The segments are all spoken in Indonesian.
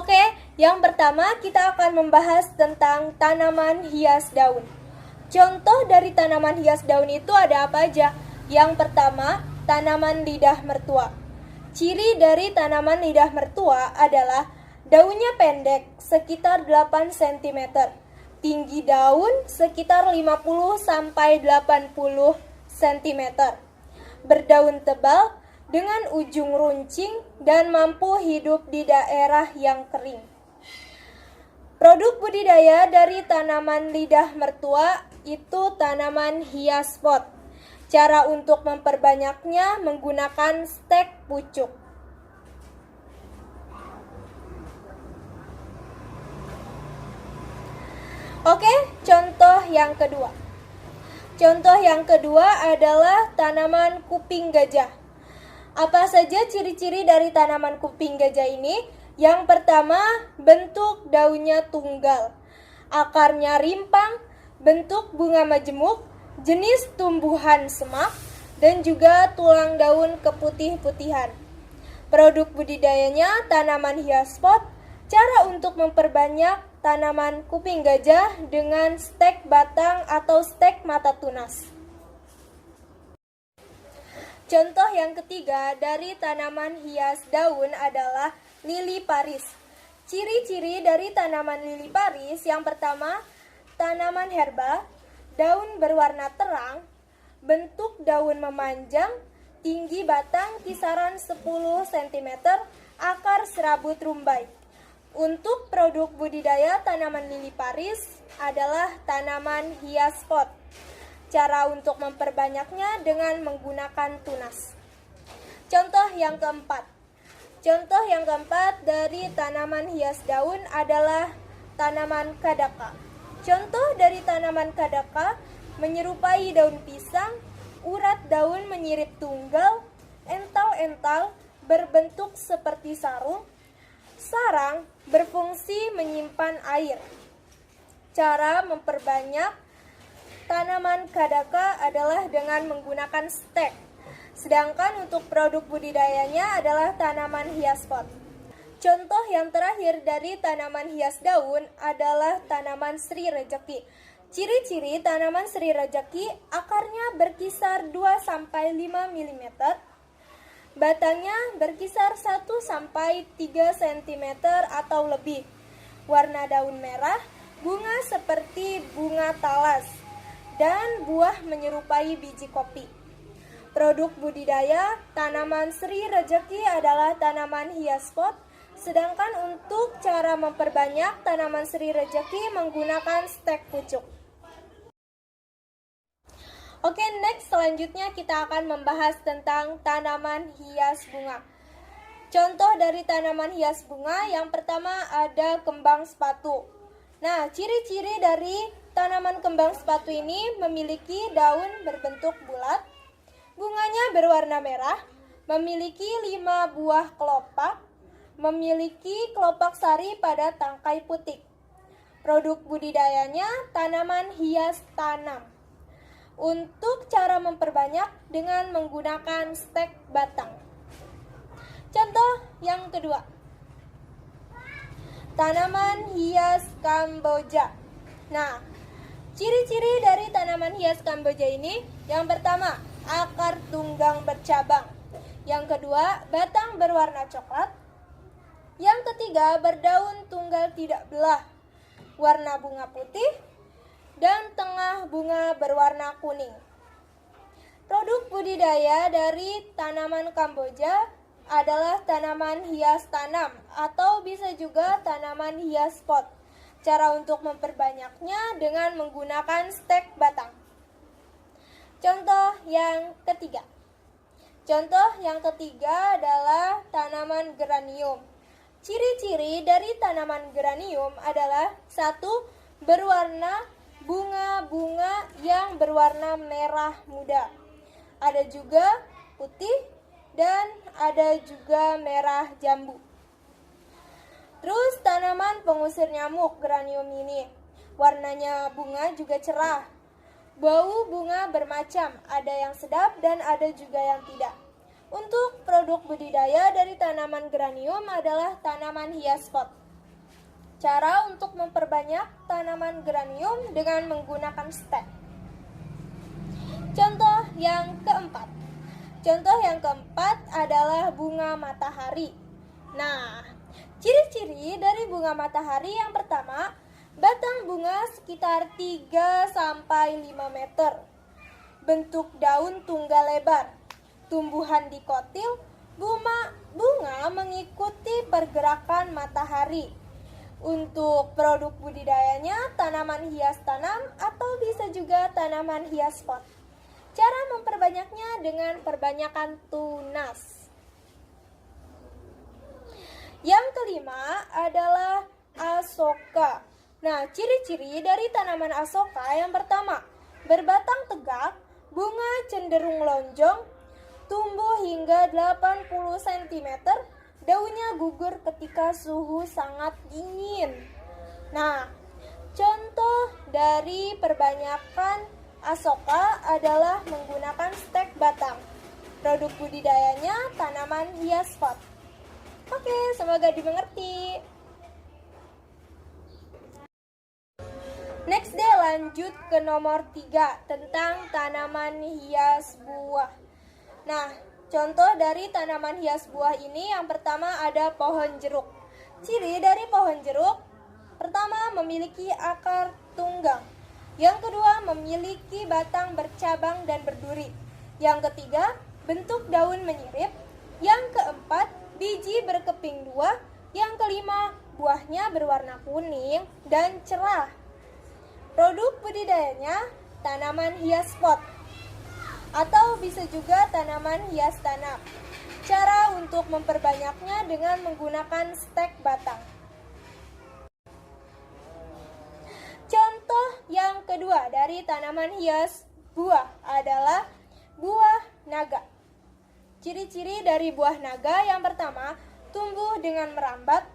Oke, yang pertama kita akan membahas tentang tanaman hias daun. Contoh dari tanaman hias daun itu ada apa aja? Yang pertama, tanaman lidah mertua. Ciri dari tanaman lidah mertua adalah daunnya pendek, sekitar 8 cm. Tinggi daun sekitar 50 sampai 80 cm. Berdaun tebal dengan ujung runcing dan mampu hidup di daerah yang kering. Produk budidaya dari tanaman lidah mertua itu tanaman hias pot. Cara untuk memperbanyaknya menggunakan stek pucuk. Oke, contoh yang kedua. Contoh yang kedua adalah tanaman kuping gajah. Apa saja ciri-ciri dari tanaman kuping gajah ini? Yang pertama, bentuk daunnya tunggal, akarnya rimpang, bentuk bunga majemuk, jenis tumbuhan semak, dan juga tulang daun keputih-putihan. Produk budidayanya tanaman hias pot. Cara untuk memperbanyak tanaman kuping gajah dengan stek batang atau stek mata tunas. Contoh yang ketiga dari tanaman hias daun adalah lili Paris. Ciri-ciri dari tanaman lili Paris yang pertama, tanaman herba, daun berwarna terang, bentuk daun memanjang, tinggi batang kisaran 10 cm, akar serabut rumbai. Untuk produk budidaya tanaman lili Paris adalah tanaman hias pot. Cara untuk memperbanyaknya dengan menggunakan tunas. Contoh yang keempat. Contoh yang keempat dari tanaman hias daun adalah tanaman kadaka. Contoh dari tanaman kadaka menyerupai daun pisang, urat daun menyirip tunggal, ental-ental berbentuk seperti sarung, sarang berfungsi menyimpan air. Cara memperbanyak tanaman kadaka adalah dengan menggunakan stek. Sedangkan untuk produk budidayanya adalah tanaman hias pot. Contoh yang terakhir dari tanaman hias daun adalah tanaman Sri Rejeki. Ciri-ciri tanaman Sri Rejeki, akarnya berkisar 2-5 mm, batangnya berkisar 1-3 cm atau lebih. Warna daun merah, bunga seperti bunga talas, dan buah menyerupai biji kopi. Produk budidaya tanaman Sri Rejeki adalah tanaman hias pot. Sedangkan untuk cara memperbanyak tanaman Sri Rejeki menggunakan stek pucuk. Oke, next selanjutnya kita akan membahas tentang tanaman hias bunga. Contoh dari tanaman hias bunga yang pertama ada kembang sepatu. Nah, ciri-ciri dari tanaman kembang sepatu ini memiliki daun berbentuk bulat, bunganya berwarna merah, memiliki 5 buah kelopak, memiliki kelopak sari pada tangkai putik. Produk budidayanya tanaman hias tanam. Untuk cara memperbanyak dengan menggunakan stek batang. Contoh yang kedua, tanaman hias Kamboja. Nah, ciri-ciri dari tanaman hias Kamboja ini, yang pertama, akar tunggang bercabang. Yang kedua, batang berwarna coklat. Yang ketiga, berdaun tunggal tidak belah, warna bunga putih, dan tengah bunga berwarna kuning. Produk budidaya dari tanaman Kamboja adalah tanaman hias tanam atau bisa juga tanaman hias pot. Cara untuk memperbanyaknya dengan menggunakan stek batang. Contoh yang ketiga. Contoh yang ketiga adalah tanaman geranium. Ciri-ciri dari tanaman geranium adalah 1. Berwarna bunga-bunga yang berwarna merah muda. Ada juga putih dan ada juga merah jambu. Terus tanaman pengusir nyamuk geranium ini. Warnanya bunga juga cerah. Bau bunga bermacam, ada yang sedap dan ada juga yang tidak. Untuk produk budidaya dari tanaman geranium adalah tanaman hias pot. Cara untuk memperbanyak tanaman geranium dengan menggunakan stek. Contoh yang keempat adalah bunga matahari. Nah, ciri-ciri dari bunga matahari yang pertama, batang bunga sekitar 3-5 meter. Bentuk daun tunggal lebar. Tumbuhan dikotil, bunga mengikuti pergerakan matahari. Untuk produk budidayanya, tanaman hias tanam atau bisa juga tanaman hias pot. Cara memperbanyaknya dengan perbanyakan tunas. Yang kelima adalah asoka. Nah, ciri-ciri dari tanaman asoka yang pertama, berbatang tegak, bunga cenderung lonjong, tumbuh hingga 80 cm, daunnya gugur ketika suhu sangat dingin. Nah, contoh dari perbanyakan asoka adalah menggunakan stek batang. Produk budidayanya tanaman hias pot. Oke, semoga dimengerti. Next deh, lanjut ke nomor 3 tentang tanaman hias buah. Nah, contoh dari tanaman hias buah ini yang pertama ada pohon jeruk. Ciri dari pohon jeruk, pertama memiliki akar tunggang. Yang kedua memiliki batang bercabang dan berduri. Yang ketiga bentuk daun menyirip. Yang keempat biji berkeping 2. Yang kelima buahnya berwarna kuning dan cerah. Produk budidayanya tanaman hias pot atau bisa juga tanaman hias tanam. Cara untuk memperbanyaknya dengan menggunakan stek batang. Contoh yang kedua dari tanaman hias buah adalah buah naga. Ciri-ciri dari buah naga yang pertama, tumbuh dengan merambat.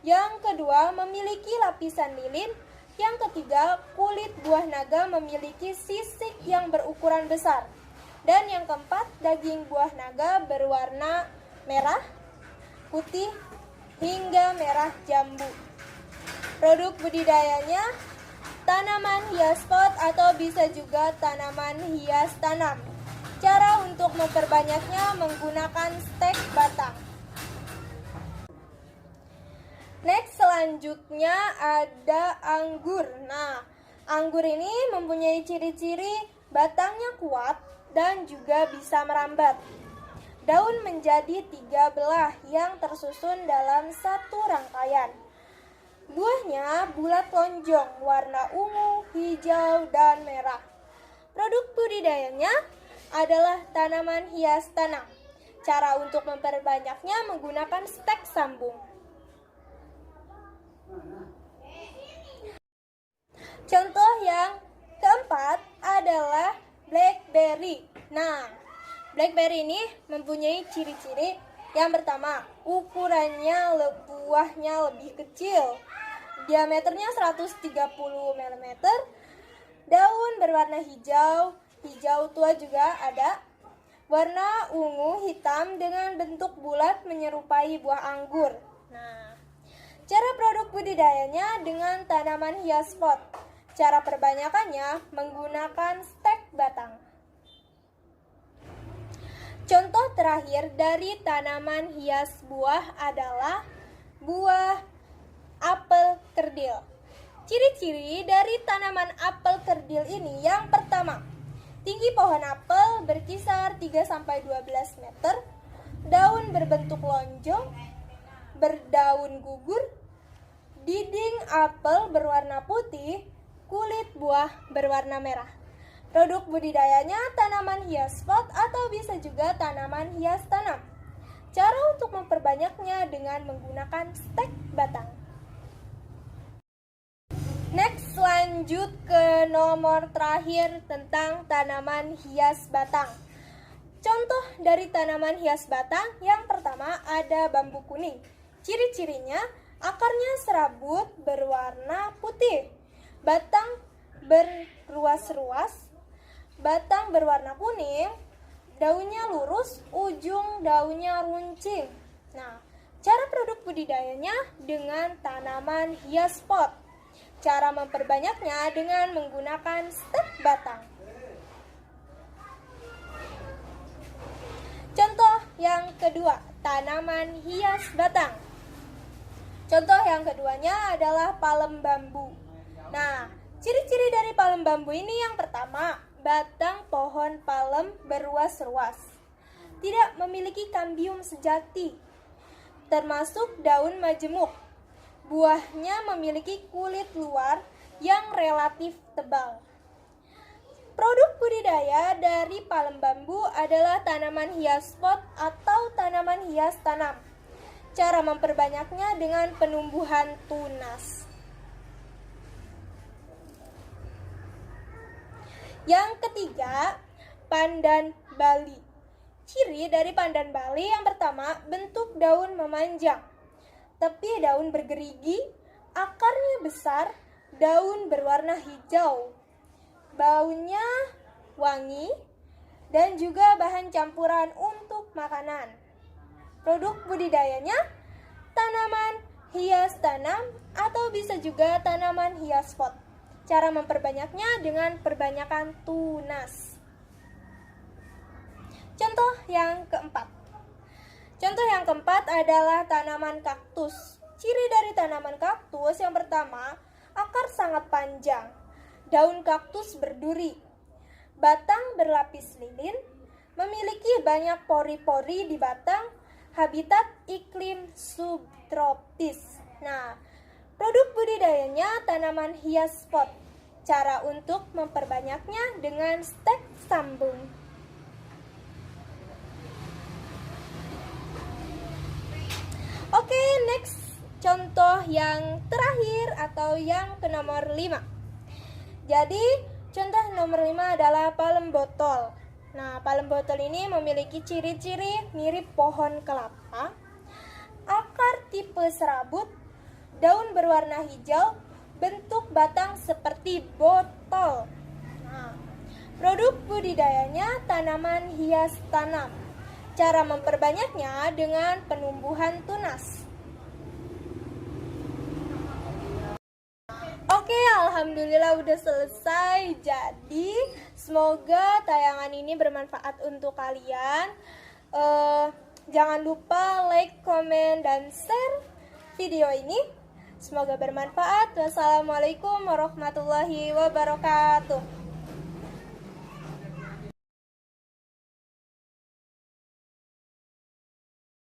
Yang kedua, memiliki lapisan lilin. Yang ketiga, kulit buah naga memiliki sisik yang berukuran besar. Dan yang keempat, daging buah naga berwarna merah, putih, hingga merah jambu. Produk budidayanya tanaman hias pot atau bisa juga tanaman hias tanam. Cara untuk memperbanyaknya menggunakan stek batang. Next, selanjutnya ada anggur. Nah, anggur ini mempunyai ciri-ciri batangnya kuat dan juga bisa merambat. Daun menjadi 3 belah yang tersusun dalam satu rangkaian. Buahnya bulat lonjong, warna ungu, hijau, dan merah. Produk budidayanya adalah tanaman hias tanam. Cara untuk memperbanyaknya menggunakan stek sambung. Contoh yang keempat adalah blackberry. Nah, blackberry ini mempunyai ciri-ciri. Yang pertama, ukurannya buahnya lebih kecil. Diameternya 130 mm. Daun berwarna hijau, hijau tua juga ada. Warna ungu hitam dengan bentuk bulat menyerupai buah anggur. Nah, cara produk budidayanya dengan tanaman hias pot. Cara perbanyakannya menggunakan stek batang. Contoh terakhir dari tanaman hias buah adalah buah apel kerdil. Ciri-ciri dari tanaman apel kerdil ini yang pertama, tinggi pohon apel berkisar 3-12 meter, daun berbentuk lonjong, berdaun gugur, dinding apel berwarna putih, kulit buah berwarna merah. Produk budidayanya tanaman hias pot atau bisa juga tanaman hias tanam. Cara untuk memperbanyaknya dengan menggunakan stek batang. Next, lanjut ke nomor terakhir tentang tanaman hias batang. Contoh dari tanaman hias batang yang pertama ada bambu kuning. Ciri-cirinya akarnya serabut berwarna putih, batang berruas-ruas, batang berwarna kuning, daunnya lurus, ujung daunnya runcing. Nah, Cara produk budidayanya dengan tanaman hias pot. Cara memperbanyaknya dengan menggunakan stek batang. Contoh yang kedua, tanaman hias batang. Contoh yang keduanya adalah palem bambu. Nah, ciri-ciri dari palem bambu ini yang pertama, batang pohon palem berruas-ruas. Tidak memiliki kambium sejati, termasuk daun majemuk. Buahnya memiliki kulit luar yang relatif tebal. Produk budidaya dari palem bambu adalah tanaman hias pot atau tanaman hias tanam. Cara memperbanyaknya dengan penumbuhan tunas. Yang ketiga, pandan Bali. Ciri dari pandan Bali yang pertama, bentuk daun memanjang, tepi daun bergerigi, akarnya besar, daun berwarna hijau. Baunya wangi dan juga bahan campuran untuk makanan. Produk budidayanya tanaman hias tanam atau bisa juga tanaman hias pot. Cara memperbanyaknya dengan perbanyakan tunas. Contoh yang keempat. Contoh yang keempat adalah tanaman kaktus. Ciri dari tanaman kaktus yang pertama, akar sangat panjang. Daun kaktus berduri, batang berlapis lilin, memiliki banyak pori-pori di batang, habitat iklim subtropis. Nah, produk budidayanya tanaman hias pot. Cara untuk memperbanyaknya dengan stek sambung. Oke, next. Contoh yang terakhir atau yang ke nomor 5. Jadi, contoh nomor 5 adalah palem botol. Nah, palem botol ini memiliki ciri-ciri mirip pohon kelapa, akar tipe serabut, daun berwarna hijau, bentuk batang seperti botol. Nah, produk budidayanya tanaman hias tanam. Cara memperbanyaknya dengan penumbuhan tunas. Oke, alhamdulillah udah selesai. Jadi, semoga tayangan ini bermanfaat untuk kalian. Jangan lupa like, komen, dan share video ini. Semoga bermanfaat. Wassalamualaikum warahmatullahi wabarakatuh.